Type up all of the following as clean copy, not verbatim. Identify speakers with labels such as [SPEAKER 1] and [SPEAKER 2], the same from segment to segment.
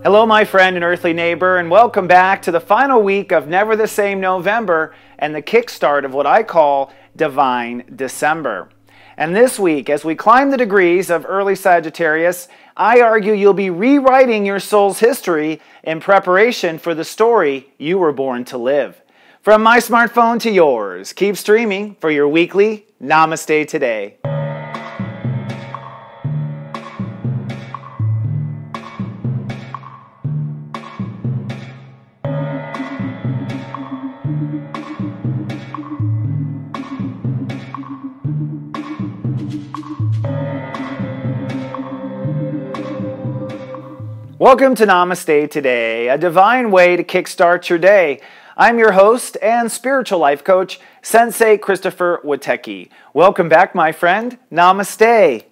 [SPEAKER 1] Hello, my friend and earthly neighbor, and welcome back to the final week of Never the Same November and the kickstart of what I call Divine December. And this week, as we climb the degrees of early Sagittarius, I argue you'll be rewriting your soul's history in preparation for the story you were born to live. From my smartphone to yours, keep streaming for your weekly Namaste Today. Welcome to Namaste Today, a divine way to kickstart your day. I'm your host and spiritual life coach, Sensei Christopher Witecki. Welcome back, my friend. Namaste.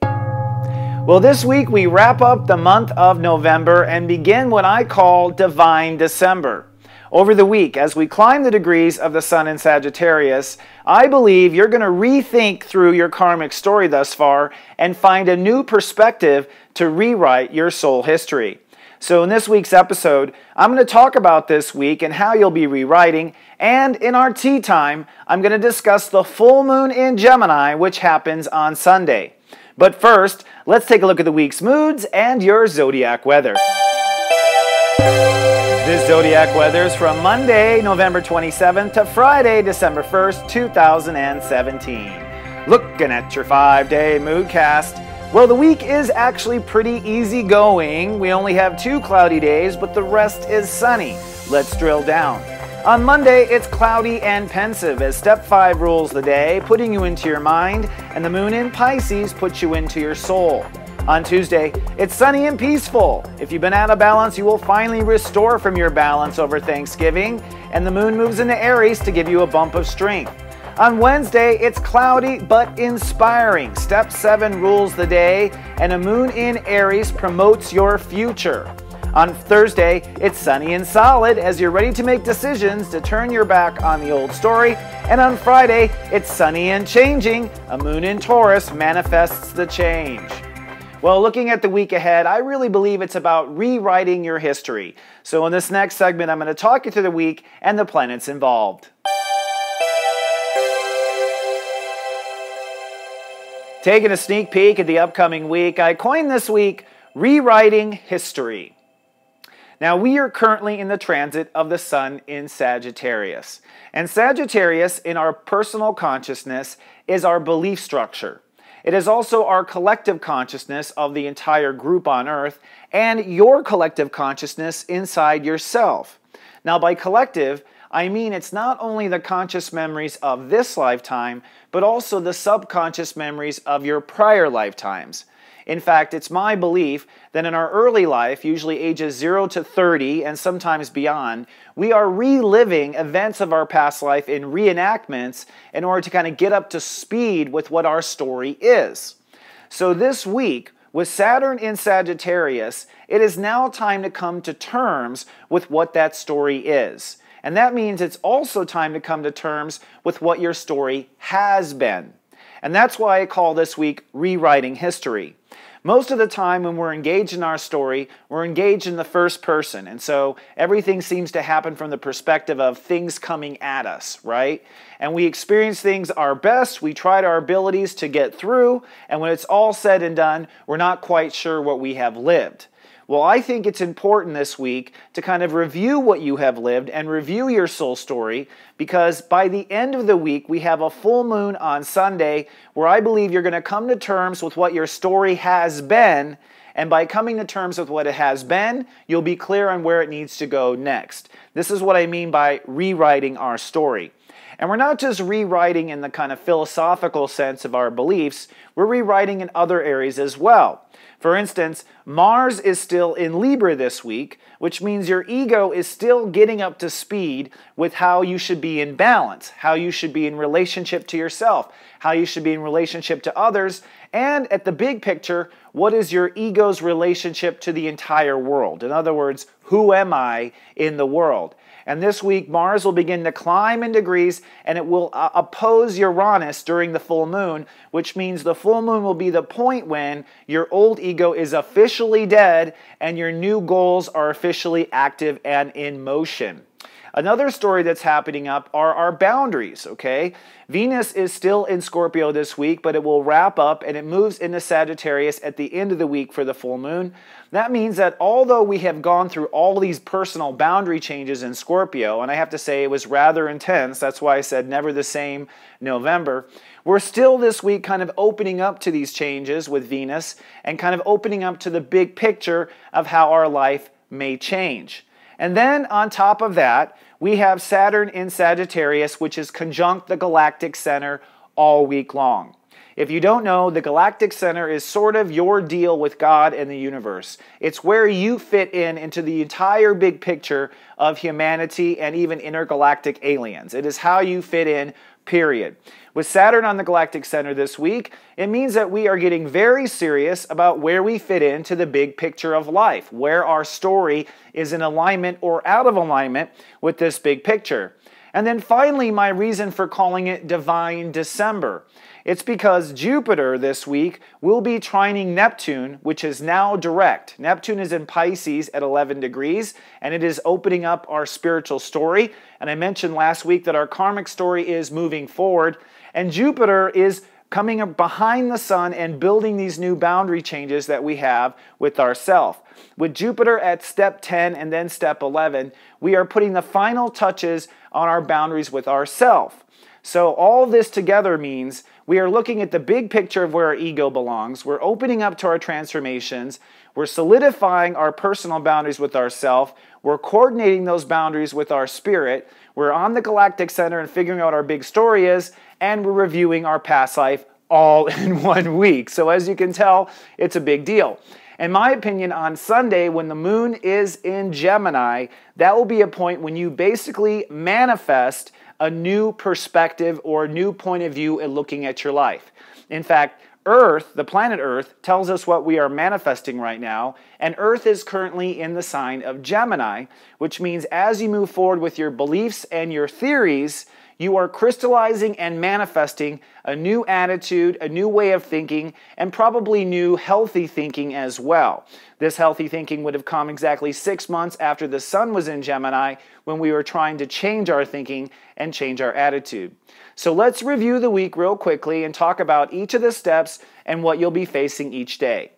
[SPEAKER 1] Well, this week we wrap up the month of November and begin what I call Divine December. Over the week, as we climb the degrees of the Sun in Sagittarius, I believe you're going to rethink through your karmic story thus far and find a new perspective to rewrite your soul history. So in this week's episode, I'm going to talk about this week and how you'll be rewriting, and in our tea time, I'm going to discuss the full moon in Gemini, which happens on Sunday. But first, let's take a look at the week's moods and your zodiac weather. This zodiac weather is from Monday, November 27th to Friday, December 1st, 2017. Looking at your 5-day moodcast. Well, the week is actually pretty easygoing. We only have 2 cloudy days, but the rest is sunny. Let's drill down. On Monday, it's cloudy and pensive as step 5 rules the day, putting you into your mind, and the moon in Pisces puts you into your soul. On Tuesday, it's sunny and peaceful. If you've been out of balance, you will finally restore from your balance over Thanksgiving, and the moon moves into Aries to give you a bump of strength. On Wednesday, it's cloudy but inspiring. Step 7 rules the day, and a moon in Aries promotes your future. On Thursday, it's sunny and solid as you're ready to make decisions to turn your back on the old story. And on Friday, it's sunny and changing. A moon in Taurus manifests the change. Well, looking at the week ahead, I really believe it's about rewriting your history. So in this next segment, I'm going to talk you through the week and the planets involved. Taking a sneak peek at the upcoming week, I coined this week, Rewriting History. Now, we are currently in the transit of the Sun in Sagittarius. And Sagittarius, in our personal consciousness, is our belief structure. It is also our collective consciousness of the entire group on Earth and your collective consciousness inside yourself. Now, by collective, I mean it's not only the conscious memories of this lifetime, but also the subconscious memories of your prior lifetimes. In fact, it's my belief that in our early life, usually ages 0 to 30 and sometimes beyond, we are reliving events of our past life in reenactments in order to kind of get up to speed with what our story is. So this week, with Saturn in Sagittarius, it is now time to come to terms with what that story is. And that means it's also time to come to terms with what your story has been. And that's why I call this week Rewriting History. Most of the time when we're engaged in our story, we're engaged in the first person. And so everything seems to happen from the perspective of things coming at us, right? And we experience things our best, we tried our abilities to get through, and when it's all said and done, we're not quite sure what we have lived. Well, I think it's important this week to kind of review what you have lived and review your soul story, because by the end of the week, we have a full moon on Sunday where I believe you're going to come to terms with what your story has been, and by coming to terms with what it has been, you'll be clear on where it needs to go next. This is what I mean by rewriting our story. And we're not just rewriting in the kind of philosophical sense of our beliefs, we're rewriting in other areas as well. For instance, Mars is still in Libra this week, which means your ego is still getting up to speed with how you should be in balance, how you should be in relationship to yourself, how you should be in relationship to others, and at the big picture, what is your ego's relationship to the entire world? In other words, who am I in the world? And this week, Mars will begin to climb in degrees and it will oppose Uranus during the full moon, which means the full moon will be the point when your old ego is officially dead and your new goals are officially active and in motion. Another story that's happening up are our boundaries, okay? Venus is still in Scorpio this week, but it will wrap up and it moves into Sagittarius at the end of the week for the full moon. That means that although we have gone through all these personal boundary changes in Scorpio, and I have to say it was rather intense, that's why I said never the same November, we're still this week kind of opening up to these changes with Venus and kind of opening up to the big picture of how our life may change. And then on top of that, we have Saturn in Sagittarius, which is conjunct the galactic center all week long. If you don't know, the galactic center is sort of your deal with God and the universe. It's where you fit into the entire big picture of humanity and even intergalactic aliens. It is how you fit in, period. With Saturn on the galactic center this week, it means that we are getting very serious about where we fit into the big picture of life, where our story is in alignment or out of alignment with this big picture. And then finally, my reason for calling it Divine December. It's because Jupiter this week will be trining Neptune, which is now direct. Neptune is in Pisces at 11 degrees, and it is opening up our spiritual story. And I mentioned last week that our karmic story is moving forward, and Jupiter is coming up behind the sun and building these new boundary changes that we have with ourself. With Jupiter at step 10 and then step 11, we are putting the final touches on our boundaries with ourself. So all this together means we are looking at the big picture of where our ego belongs. We're opening up to our transformations. We're solidifying our personal boundaries with ourself. We're coordinating those boundaries with our spirit. We're on the galactic center and figuring out our big story is, and we're reviewing our past life all in 1 week. So as you can tell, it's a big deal. In my opinion, on Sunday, when the moon is in Gemini, that will be a point when you basically manifest a new perspective or a new point of view in looking at your life. In fact, Earth, the planet Earth, tells us what we are manifesting right now, and Earth is currently in the sign of Gemini, which means as you move forward with your beliefs and your theories, you are crystallizing and manifesting a new attitude, a new way of thinking, and probably new healthy thinking as well. This healthy thinking would have come exactly 6 months after the sun was in Gemini when we were trying to change our thinking and change our attitude. So let's review the week real quickly and talk about each of the steps and what you'll be facing each day.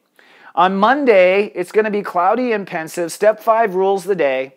[SPEAKER 1] On Monday, it's going to be cloudy and pensive. Step 5 rules the day.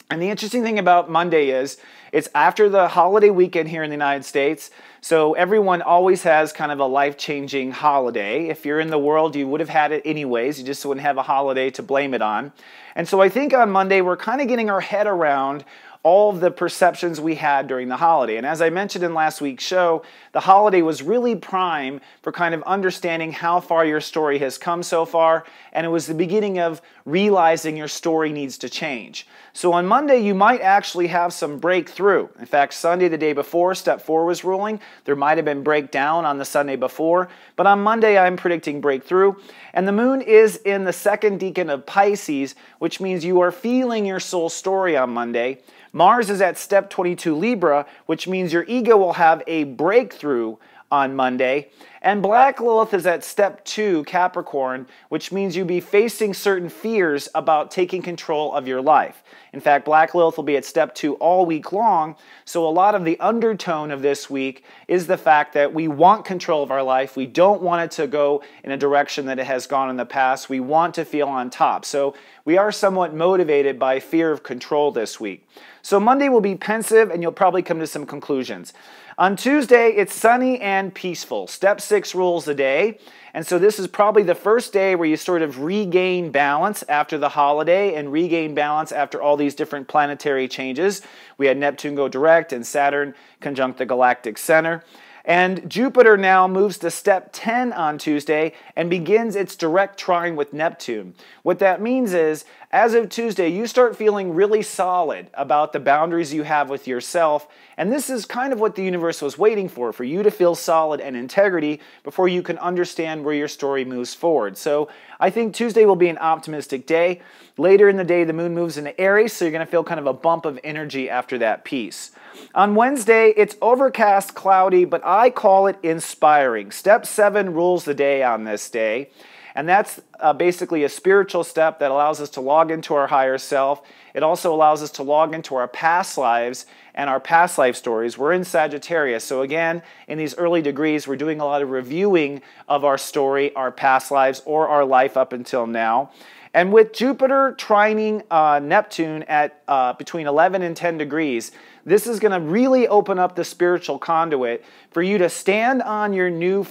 [SPEAKER 1] And the interesting thing about Monday is it's after the holiday weekend here in the United States, so everyone always has kind of a life-changing holiday. If you're in the world, you would have had it anyways. You just wouldn't have a holiday to blame it on. And so I think on Monday, we're kind of getting our head around all of the perceptions we had during the holiday. And as I mentioned in last week's show, the holiday was really prime for kind of understanding how far your story has come so far, and it was the beginning of realizing your story needs to change. So on Monday, you might actually have some breakthrough. In fact, Sunday, the day before, step 4 was ruling. There might have been breakdown on the Sunday before, but on Monday, I'm predicting breakthrough. And the moon is in the second decan of Pisces, which means you are feeling your soul story on Monday. Mars is at step 22 Libra, which means your ego will have a breakthrough on Monday. And Black Lilith is at step 2 Capricorn, which means you'll be facing certain fears about taking control of your life. In fact, Black Lilith will be at step 2 all week long, so a lot of the undertone of this week is the fact that we want control of our life. We don't want it to go in a direction that it has gone in the past. We want to feel on top. So we are somewhat motivated by fear of control this week. So Monday will be pensive, and you'll probably come to some conclusions. On Tuesday, it's sunny and peaceful. Step 6 rules the day. And so this is probably the first day where you sort of regain balance after the holiday and regain balance after all these different planetary changes. We had Neptune go direct and Saturn conjunct the galactic center. And Jupiter now moves to step 10 on Tuesday and begins its direct trine with Neptune. What that means is, as of Tuesday, you start feeling really solid about the boundaries you have with yourself. And this is kind of what the universe was waiting for you to feel solid and integrity before you can understand where your story moves forward. So I think Tuesday will be an optimistic day. Later in the day, the moon moves into Aries, so you're going to feel kind of a bump of energy after that piece. On Wednesday, it's overcast, cloudy, but I call it inspiring. Step 7 rules the day on this day. And that's basically a spiritual step that allows us to log into our higher self. It also allows us to log into our past lives and our past life stories. We're in Sagittarius, so again, in these early degrees, we're doing a lot of reviewing of our story, our past lives, or our life up until now. And with Jupiter trining Neptune at between 11 and 10 degrees, this is going to really open up the spiritual conduit for you to stand on your new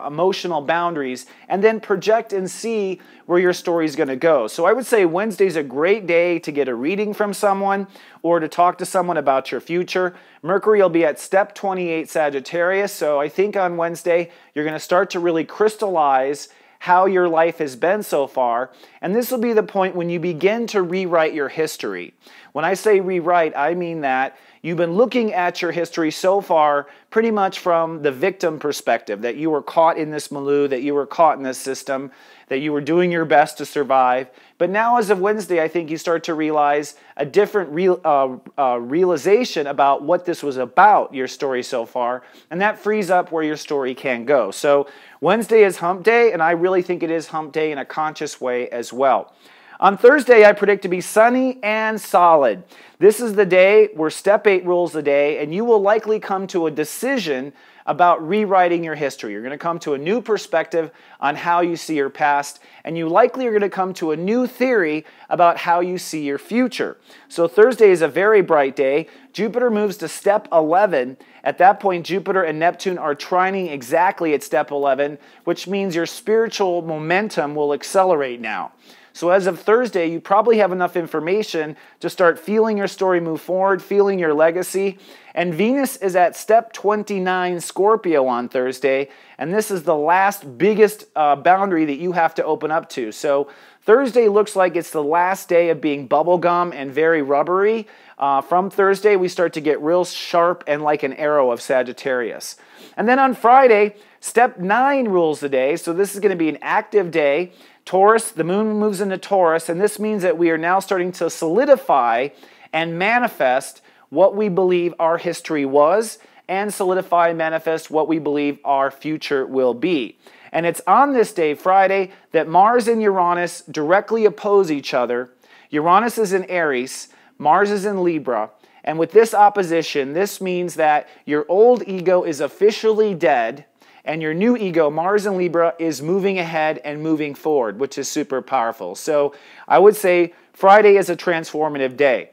[SPEAKER 1] emotional boundaries and then project and see where your story is going to go. So I would say Wednesday's a great day to get a reading from someone or to talk to someone about your future. Mercury will be at step 28 Sagittarius, so I think on Wednesday you're going to start to really crystallize how your life has been so far, and this will be the point when you begin to rewrite your history. When I say rewrite, I mean that you've been looking at your history so far pretty much from the victim perspective, that you were caught in this milieu, that you were caught in this system, that you were doing your best to survive. But now as of Wednesday, I think you start to realize a different realization about what this was about, your story so far, and that frees up where your story can go. So Wednesday is hump day, and I really think it is hump day in a conscious way as well. On Thursday, I predict to be sunny and solid. This is the day where step 8 rules the day, and you will likely come to a decision about rewriting your history. You're going to come to a new perspective on how you see your past, and you likely are going to come to a new theory about how you see your future. So Thursday is a very bright day. Jupiter moves to step 11. At that point, Jupiter and Neptune are trining exactly at step 11, which means your spiritual momentum will accelerate now. So as of Thursday, you probably have enough information to start feeling your story move forward, feeling your legacy. And Venus is at step 29 Scorpio on Thursday, and this is the last biggest boundary that you have to open up to. So Thursday looks like it's the last day of being bubblegum and very rubbery. From Thursday, we start to get real sharp and like an arrow of Sagittarius. And then on Friday, step 9 rules the day, so this is going to be an active day. Taurus, the moon moves into Taurus, and this means that we are now starting to solidify and manifest what we believe our history was, and solidify and manifest what we believe our future will be. And it's on this day, Friday, that Mars and Uranus directly oppose each other. Uranus is in Aries, Mars is in Libra, and with this opposition, this means that your old ego is officially dead, and your new ego, Mars in Libra, is moving ahead and moving forward, which is super powerful. So I would say Friday is a transformative day.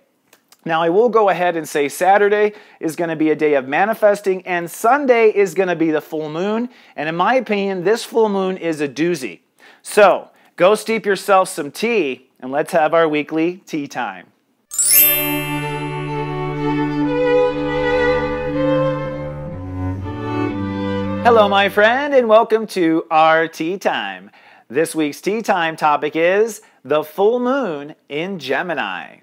[SPEAKER 1] Now I will go ahead and say Saturday is going to be a day of manifesting, and Sunday is going to be the full moon. And in my opinion, this full moon is a doozy. So go steep yourself some tea, and let's have our weekly tea time. Hello, my friend, and welcome to our tea time. This week's tea time topic is the full moon in Gemini.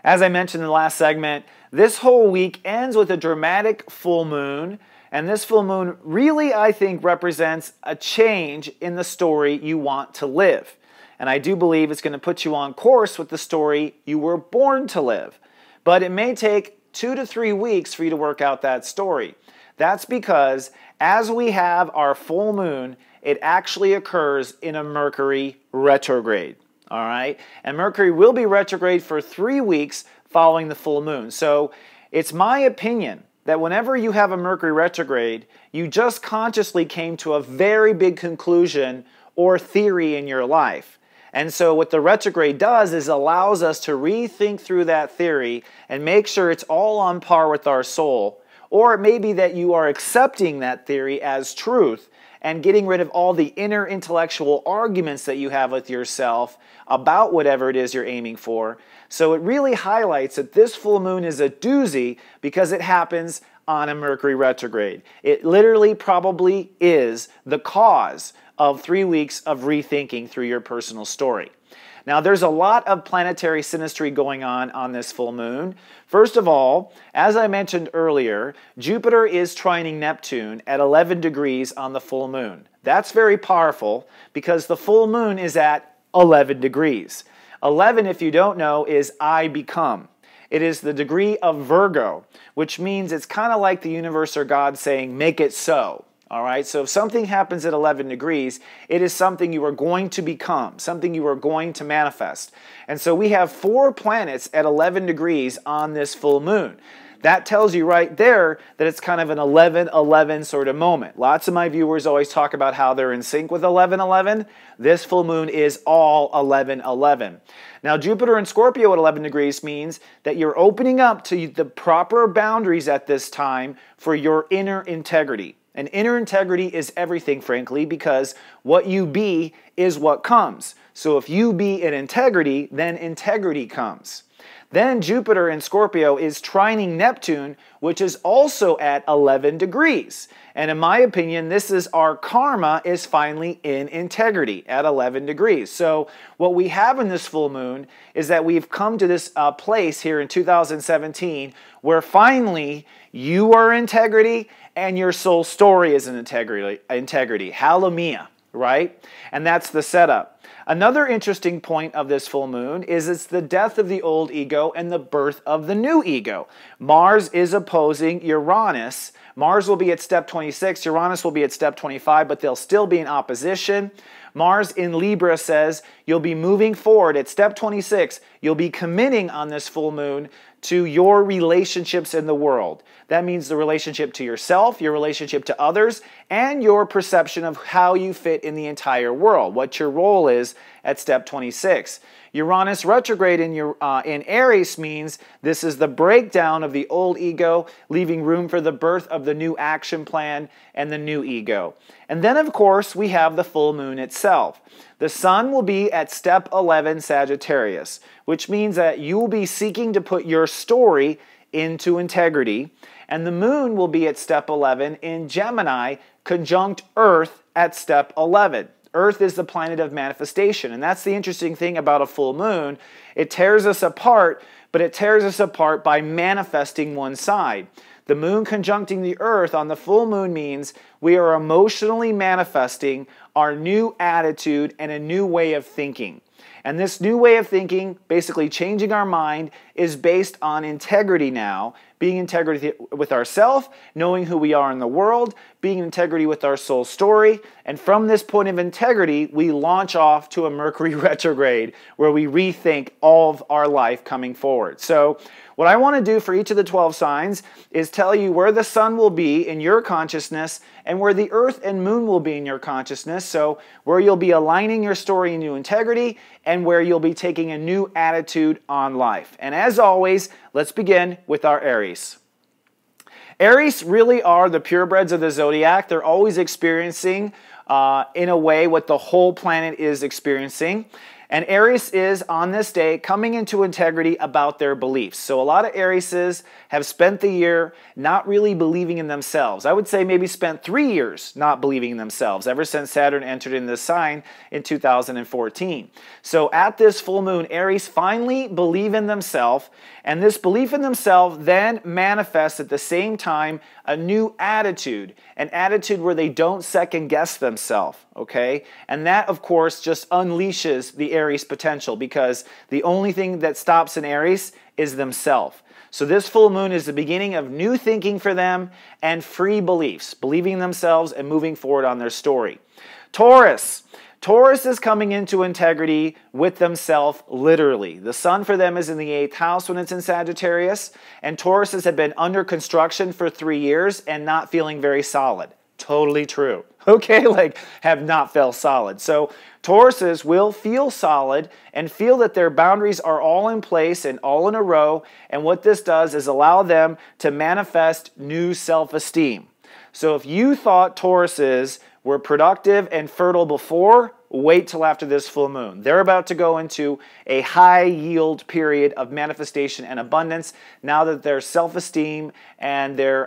[SPEAKER 1] As I mentioned in the last segment, this whole week ends with a dramatic full moon, and this full moon really, I think, represents a change in the story you want to live. And I do believe it's going to put you on course with the story you were born to live. But it may take 2 to 3 weeks for you to work out that story. That's because as we have our full moon, it actually occurs in a Mercury retrograde. All right? And Mercury will be retrograde for 3 weeks following the full moon. So it's my opinion that whenever you have a Mercury retrograde, you just consciously came to a very big conclusion or theory in your life. And so what the retrograde does is allows us to rethink through that theory and make sure it's all on par with our soul. Or it may be that you are accepting that theory as truth and getting rid of all the inner intellectual arguments that you have with yourself about whatever it is you're aiming for. So it really highlights that this full moon is a doozy because it happens on a Mercury retrograde. It literally probably is the cause of 3 weeks of rethinking through your personal story. Now, there's a lot of planetary synastry going on this full moon. First of all, as I mentioned earlier, Jupiter is trining Neptune at 11 degrees on the full moon. That's very powerful because the full moon is at 11 degrees. 11, if you don't know, is I become. It is the degree of Virgo, which means it's kind of like the universe or God saying, make it so. All right, so if something happens at 11 degrees, it is something you are going to become, something you are going to manifest. And so we have 4 planets at 11 degrees on this full moon. That tells you right there that it's kind of an 11-11 sort of moment. Lots of my viewers always talk about how they're in sync with 11-11. This full moon is all 11-11. Now, Jupiter in Scorpio at 11 degrees means that you're opening up to the proper boundaries at this time for your inner integrity. And inner integrity is everything, frankly, because what you be is what comes. So if you be in integrity, then integrity comes. Then Jupiter in Scorpio is trining Neptune, which is also at 11 degrees. And in my opinion, this is our karma is finally in integrity at 11 degrees. So what we have in this full moon is that we've come to this place here in 2017 where finally you are integrity and your soul story is in integrity. Hallelujah, right? And that's the setup. Another interesting point of this full moon is it's the death of the old ego and the birth of the new ego. Mars is opposing Uranus. Mars will be at step 26, Uranus will be at step 25, but they'll still be in opposition. Mars in Libra says you'll be moving forward at step 26. You'll be committing on this full moon to your relationships in the world. That means the relationship to yourself, your relationship to others, and your perception of how you fit in the entire world, what your role is at step 26. Uranus retrograde in Aries means this is the breakdown of the old ego, leaving room for the birth of the new action plan and the new ego. And then, of course, we have the full moon itself. The sun will be at step 11 Sagittarius, which means that you will be seeking to put your story into integrity. And the moon will be at step 11 in Gemini, conjunct Earth at step 11. Earth is the planet of manifestation, and that's the interesting thing about a full moon. It tears us apart, but it tears us apart by manifesting one side. The moon conjuncting the Earth on the full moon means we are emotionally manifesting our new attitude and a new way of thinking. And this new way of thinking, basically changing our mind, is based on integrity now, being integrity with ourselves, knowing who we are in the world, being in integrity with our soul story. And from this point of integrity, we launch off to a Mercury retrograde where we rethink all of our life coming forward. So what I want to do for each of the 12 signs is tell you where the sun will be in your consciousness and where the earth and moon will be in your consciousness. So where you'll be aligning your story into integrity and where you'll be taking a new attitude on life. And as always, let's begin with our Aries. Aries really are the purebreds of the zodiac. They're always experiencing, in a way, what the whole planet is experiencing. And Aries is, on this day, coming into integrity about their beliefs. So a lot of Arieses have spent the year not really believing in themselves. I would say maybe spent 3 years not believing in themselves, ever since Saturn entered in this sign in 2014. So at this full moon, Aries finally believe in themselves, and this belief in themselves then manifests at the same time a new attitude, an attitude where they don't second guess themselves, okay? And that, of course, just unleashes the Aries potential, because the only thing that stops an Aries is themselves. So this full moon is the beginning of new thinking for them and free beliefs, believing in themselves and moving forward on their story. Taurus. Taurus is coming into integrity with themselves, literally. The sun for them is in the 8th house when it's in Sagittarius, and Tauruses have been under construction for 3 years and not feeling very solid. Totally true. Okay, like have not felt solid. So Tauruses will feel solid and feel that their boundaries are all in place and all in a row, and what this does is allow them to manifest new self-esteem. So if you thought Tauruses were productive and fertile before, wait till after this full moon. They're about to go into a high yield period of manifestation and abundance now that their self-esteem and their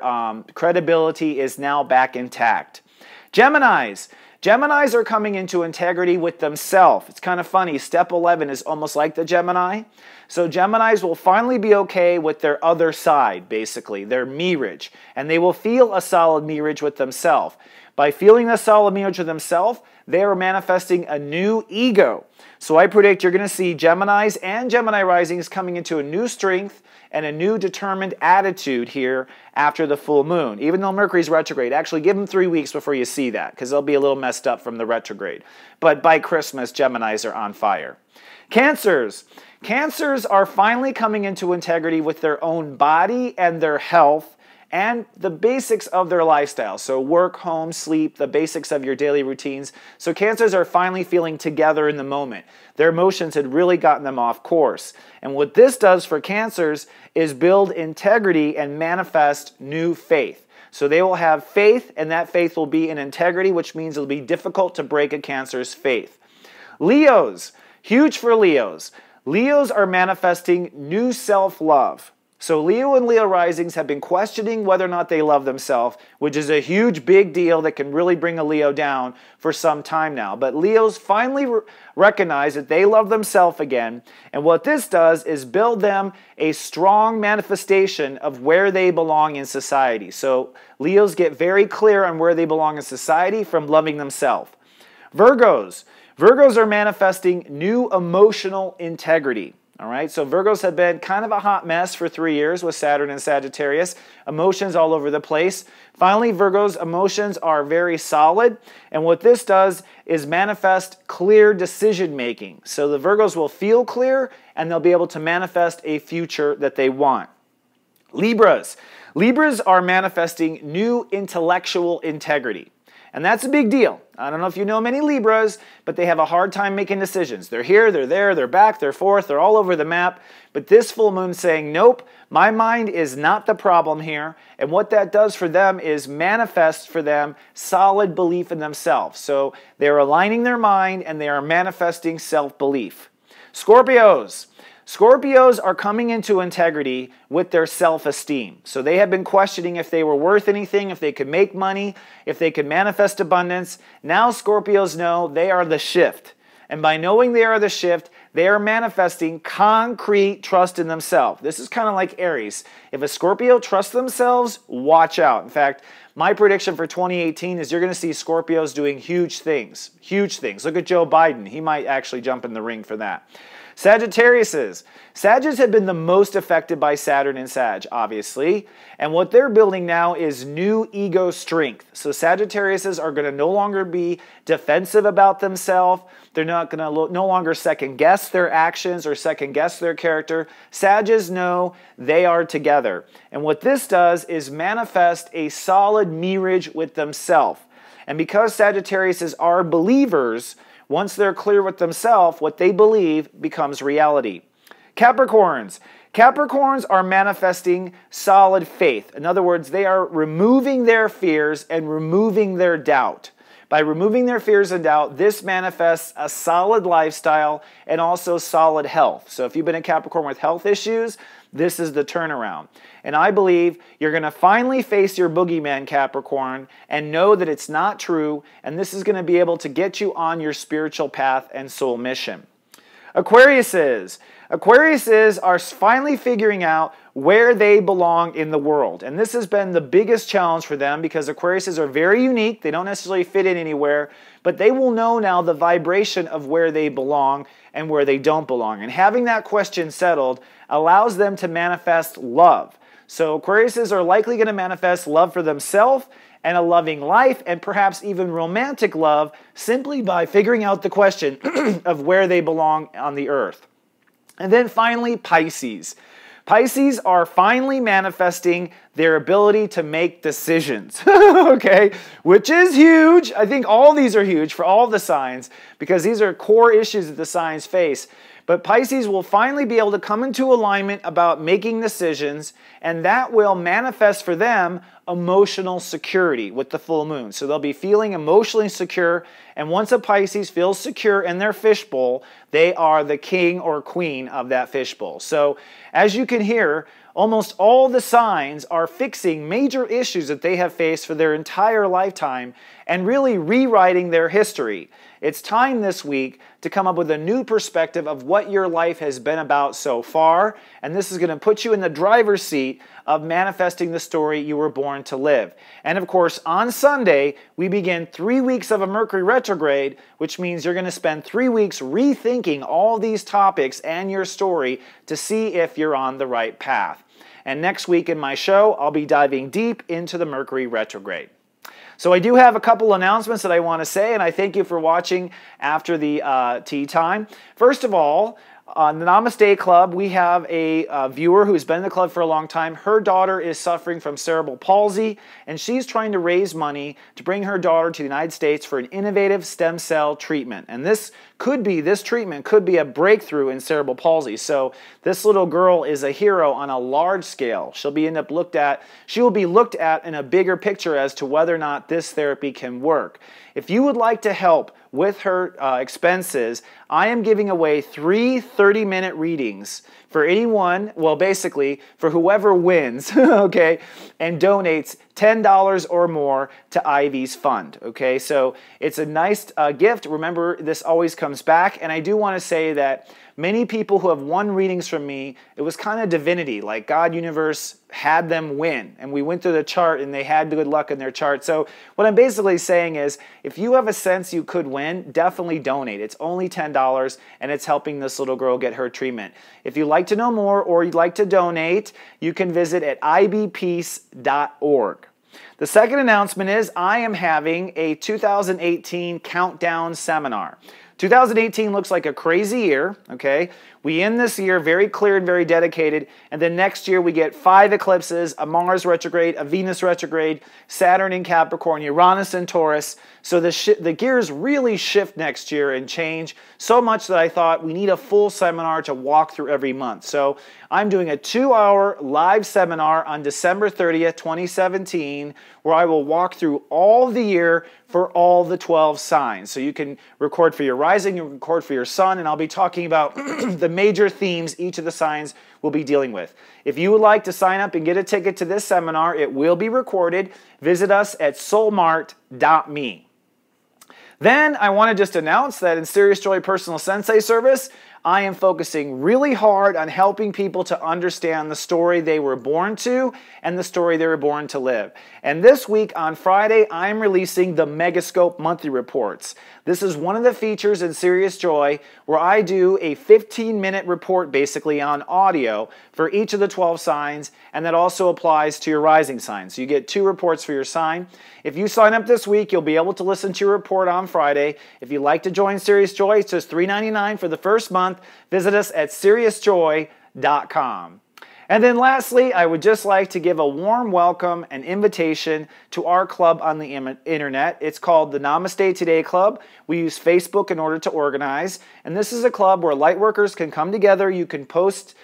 [SPEAKER 1] credibility is now back intact. Geminis. Geminis are coming into integrity with themselves. It's kind of funny. Step 11 is almost like the Gemini. So Geminis will finally be okay with their other side, basically, their mirage. And they will feel a solid mirage with themselves. By feeling a solid mirage with themselves, they are manifesting a new ego. So I predict you're going to see Geminis and Gemini risings coming into a new strength and a new determined attitude here after the full moon. Even though Mercury's retrograde, actually give them 3 weeks before you see that, because they'll be a little messed up from the retrograde. But by Christmas, Geminis are on fire. Cancers. Cancers are finally coming into integrity with their own body and their health and the basics of their lifestyle. So work, home, sleep, the basics of your daily routines. So Cancers are finally feeling together in the moment. Their emotions had really gotten them off course. And what this does for Cancers is build integrity and manifest new faith. So they will have faith, and that faith will be in integrity, which means it'll be difficult to break a Cancer's faith. Leos, huge for Leos. Leos are manifesting new self-love. So Leo and Leo risings have been questioning whether or not they love themselves, which is a huge big deal that can really bring a Leo down for some time now. But Leos finally recognize that they love themselves again, and what this does is build them a strong manifestation of where they belong in society. So Leos get very clear on where they belong in society from loving themselves. Virgos. Virgos are manifesting new emotional integrity. All right, so Virgos have been kind of a hot mess for 3 years with Saturn and Sagittarius. Emotions all over the place. Finally, Virgos' emotions are very solid. And what this does is manifest clear decision making. So the Virgos will feel clear and they'll be able to manifest a future that they want. Libras. Libras are manifesting new intellectual integrity. And that's a big deal. I don't know if you know many Libras, but they have a hard time making decisions. They're here, they're there, they're back, they're forth, they're all over the map. But this full moon saying, nope, my mind is not the problem here. And what that does for them is manifest for them solid belief in themselves. So they're aligning their mind and they are manifesting self-belief. Scorpios. Scorpios are coming into integrity with their self-esteem. So they have been questioning if they were worth anything, if they could make money, if they could manifest abundance. Now Scorpios know they are the shift. And by knowing they are the shift, they are manifesting concrete trust in themselves. This is kind of like Aries. If a Scorpio trusts themselves, watch out. In fact, my prediction for 2018 is you're going to see Scorpios doing huge things. Huge things. Look at Joe Biden. He might actually jump in the ring for that. Sagittariuses. Sagittarius have been the most affected by Saturn and Sag, obviously. And what they're building now is new ego strength. So Sagittariuses are going to no longer be defensive about themselves. They're not going to no longer second guess their actions or second guess their character. Sagittarius know they are together. And what this does is manifest a solid mirage with themselves. And because Sagittariuses are believers, once they're clear with themselves, what they believe becomes reality. Capricorns. Capricorns are manifesting solid faith. In other words, they are removing their fears and removing their doubt. By removing their fears and doubt, this manifests a solid lifestyle and also solid health. So if you've been a Capricorn with health issues, this is the turnaround. And I believe you're going to finally face your boogeyman, Capricorn, and know that it's not true, and this is going to be able to get you on your spiritual path and soul mission. Aquariuses. Aquariuses are finally figuring out where they belong in the world. And this has been the biggest challenge for them because Aquariuses are very unique. They don't necessarily fit in anywhere, but they will know now the vibration of where they belong and where they don't belong. And having that question settled allows them to manifest love. So Aquariuses are likely going to manifest love for themselves and a loving life and perhaps even romantic love simply by figuring out the question of where they belong on the earth. And then finally, Pisces. Pisces are finally manifesting their ability to make decisions, okay, which is huge. I think all these are huge for all the signs because these are core issues that the signs face. But Pisces will finally be able to come into alignment about making decisions, and that will manifest for them emotional security with the full moon. So they'll be feeling emotionally secure, and once a Pisces feels secure in their fishbowl, they are the king or queen of that fishbowl. So as you can hear, almost all the signs are fixing major issues that they have faced for their entire lifetime and really rewriting their history. It's time this week to come up with a new perspective of what your life has been about so far, and this is going to put you in the driver's seat of manifesting the story you were born to live. And of course, on Sunday, we begin 3 weeks of a Mercury retrograde, which means you're going to spend 3 weeks rethinking all these topics and your story to see if you're on the right path. And next week in my show, I'll be diving deep into the Mercury retrograde. So I do have a couple announcements that I want to say, and I thank you for watching after the tea time. First of all, on the Namaste Club, we have a viewer who's been in the club for a long time. Her daughter is suffering from cerebral palsy, and she's trying to raise money to bring her daughter to the United States for an innovative stem cell treatment. And this treatment could be a breakthrough in cerebral palsy. So this little girl is a hero on a large scale. She will be looked at in a bigger picture as to whether or not this therapy can work. If you would like to help with her expenses, I am giving away 3 30-minute readings for anyone, well, basically for whoever wins, okay, and donates $10 or more to Ivy's fund, okay? So it's a nice gift. Remember, this always comes back, and I do want to say that many people who have won readings from me, it was kind of divinity, like God, universe had them win, and we went through the chart and they had good luck in their chart. So what I'm basically saying is, if you have a sense you could win, definitely donate. It's only $10, and it's helping this little girl get her treatment. If you'd like to know more or you'd like to donate, you can visit at ibpeace.org. The second announcement is I am having a 2018 countdown seminar. 2018 looks like a crazy year, okay? We end this year very clear and very dedicated, and then next year we get 5 eclipses, a Mars retrograde, a Venus retrograde, Saturn in Capricorn, Uranus in Taurus. So the gears really shift next year and change so much that I thought we need a full seminar to walk through every month. So I'm doing a 2-hour live seminar on December 30th, 2017, where I will walk through all the year for all the 12 signs. So you can record for your rising, you can record for your sun, and I'll be talking about the major themes each of the signs will be dealing with. If you would like to sign up and get a ticket to this seminar, it will be recorded. Visit us at soulmart.me. Then I want to just announce that in Serious Joy Personal Sensei Service, I am focusing really hard on helping people to understand the story they were born to and the story they were born to live. And this week on Friday, I'm releasing the Megascope monthly reports. This is one of the features in Serious Joy where I do a 15-minute report basically on audio for each of the 12 signs, and that also applies to your rising sign. So you get 2 reports for your sign. If you sign up this week, you'll be able to listen to your report on Friday. If you'd like to join Serious Joy, it's just $3.99 for the first month. Visit us at seriousjoy.com. And then lastly, I would just like to give a warm welcome and invitation to our club on the internet. It's called the Namaste Today Club. We use Facebook in order to organize. And this is a club where lightworkers can come together. You can post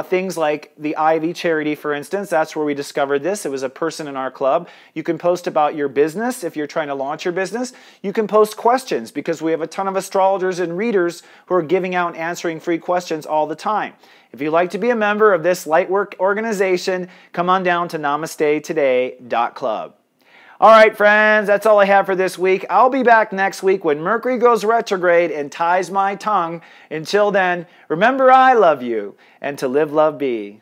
[SPEAKER 1] things like the Ivy charity, for instance. That's where we discovered this. It was a person in our club. You can post about your business if you're trying to launch your business. You can post questions because we have a ton of astrologers and readers who are giving out and answering free questions all the time. If you'd like to be a member of this lightwork organization, come on down to namastetoday.club. All right, friends, that's all I have for this week. I'll be back next week when Mercury goes retrograde and ties my tongue. Until then, remember I love you, and to live, love, be.